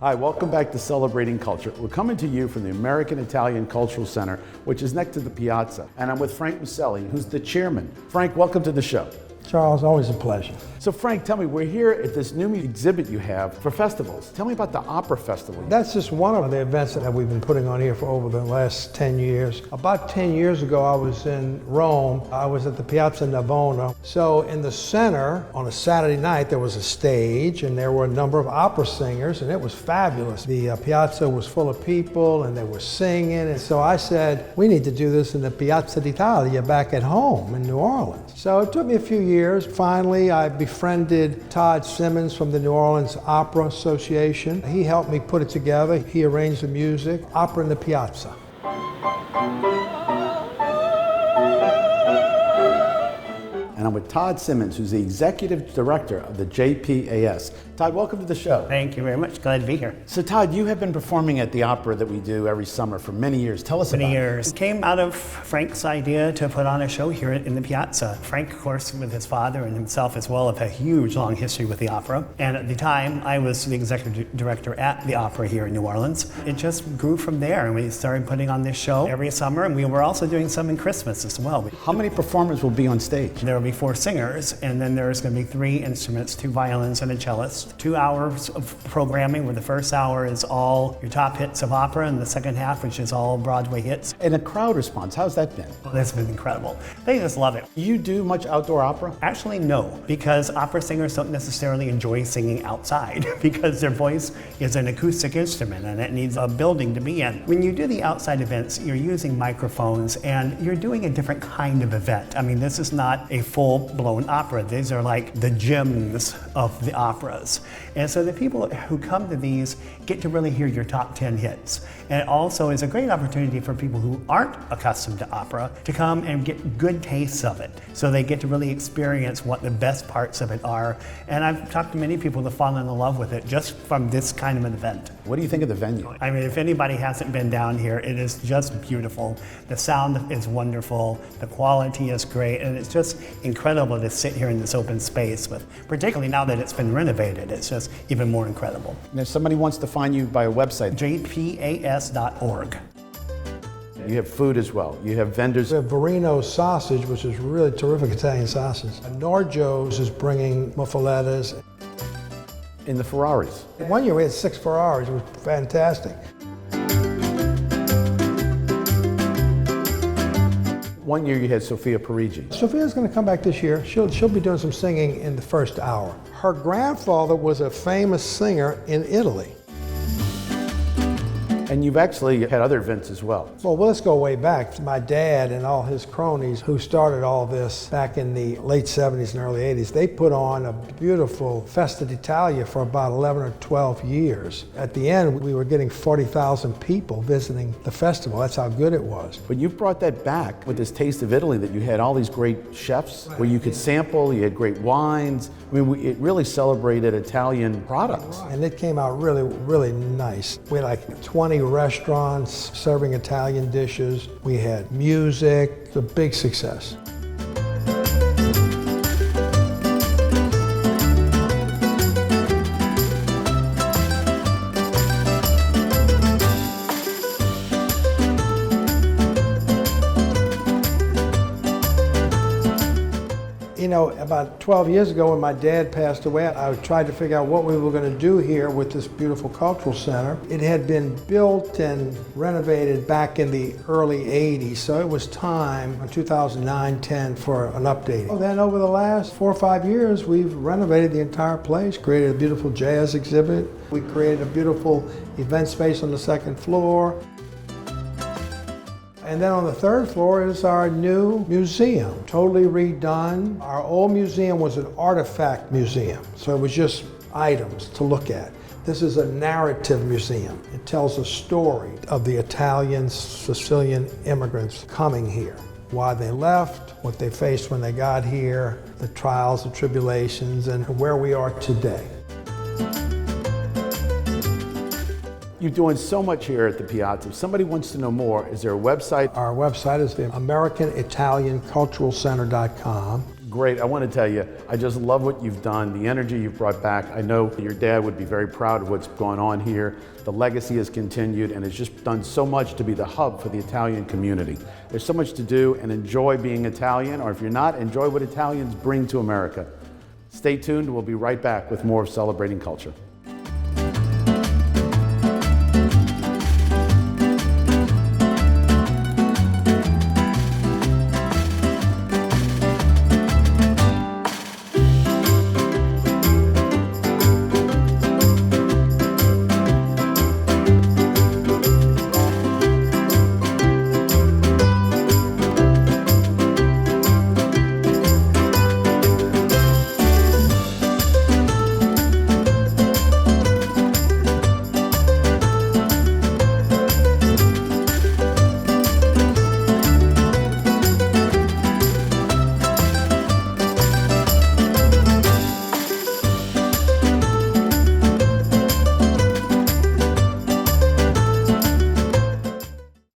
Hi, welcome back to Celebrating Culture. We're coming to you from the American Italian Cultural Center, which is next to the Piazza. And I'm with Frank Maselli, who's the chairman. Frank, welcome to the show. Charles, always a pleasure. So Frank, tell me, we're here at this new exhibit you have for festivals. Tell me about the Opera Festival. That's just one of the events that we've been putting on here for over the last 10 years. About 10 years ago, I was in Rome. I was at the Piazza Navona. So in the center, on a Saturday night, there was a stage and there were a number of opera singers, and it was fabulous. The Piazza was full of people and they were singing. And so I said, we need to do this in the Piazza d'Italia back at home in New Orleans. So it took me a few years. Finally, I befriended Todd Simmons from the New Orleans Opera Association. He helped me put it together. He arranged the music, Opera in the Piazza. And I'm with Todd Simmons, who's the executive director of the JPAS. Todd, welcome to the show. Thank you very much. Glad to be here. So Todd, you have been performing at the opera that we do every summer for many years. Tell us about it. Many years. It came out of Frank's idea to put on a show here in the Piazza. Frank, of course, with his father and himself as well, have a huge, long history with the opera. And at the time, I was the executive director at the opera here in New Orleans. It just grew from there, and we started putting on this show every summer, and we were also doing some in Christmas as well. How many performers will be on stage? There will be 4 singers, and then there's going to be 3 instruments, 2 violins and a cellist. 2 hours of programming, where the first hour is all your top hits of opera, and the second half, which is all Broadway hits. And a crowd response, how's that been? Well, that's been incredible. They just love it. You do much outdoor opera? Actually, no, because opera singers don't necessarily enjoy singing outside because their voice is an acoustic instrument and it needs a building to be in. When you do the outside events, you're using microphones and you're doing a different kind of event. I mean, this is not a full-blown opera. These are like the gems of the operas. And so the people who come to these get to really hear your top 10 hits. And it also is a great opportunity for people who aren't accustomed to opera to come and get good tastes of it. So they get to really experience what the best parts of it are. And I've talked to many people that fall in love with it just from this kind of an event. What do you think of the venue? I mean, if anybody hasn't been down here, it is just beautiful. The sound is wonderful, the quality is great, and it's just incredible to sit here in this open space with, particularly now that it's been renovated, it's just even more incredible. And if somebody wants to find you by a website, jpas.org. You have food as well. You have vendors. We have Verino sausage, which is really terrific Italian sausage. Norgio's is bringing muffalettas. In the Ferraris. One year we had 6 Ferraris. It was fantastic. One year you had Sophia Parigi. Sophia's going to come back this year. She'll be doing some singing in the first hour. Her grandfather was a famous singer in Italy. And you've actually had other events as well. Well, let's go way back. My dad and all his cronies who started all this back in the late 70s and early 80s, they put on a beautiful Festa d'Italia for about 11 or 12 years. At the end, we were getting 40,000 people visiting the festival. That's how good it was. But you've brought that back with this Taste of Italy, that you had all these great chefs where you could sample, you had great wines. I mean, it really celebrated Italian products. And it came out really, really nice. We had like 20 restaurants serving Italian dishes. We had music. It's a big success. You know, about 12 years ago when my dad passed away, I tried to figure out what we were going to do here with this beautiful cultural center. It had been built and renovated back in the early 80s, so it was time in 2009-10 for an update. Well, then over the last 4 or 5 years, we've renovated the entire place, created a beautiful jazz exhibit. We created a beautiful event space on the 2nd floor. And then on the 3rd floor is our new museum, totally redone. Our old museum was an artifact museum, so it was just items to look at. This is a narrative museum. It tells a story of the Italian, Sicilian immigrants coming here, why they left, what they faced when they got here, the trials and tribulations, and where we are today. You're doing so much here at the Piazza. If somebody wants to know more, is there a website? Our website is the AmericanItalianCulturalCenter.com. great. I want to tell you, I just love what you've done, the energy you've brought back. I know your dad would be very proud of what's going on here. The legacy has continued and has just done so much to be the hub for the Italian community. There's so much to do, and enjoy being Italian, or if you're not, enjoy what Italians bring to America. Stay tuned, we'll be right back with more of Celebrating Culture.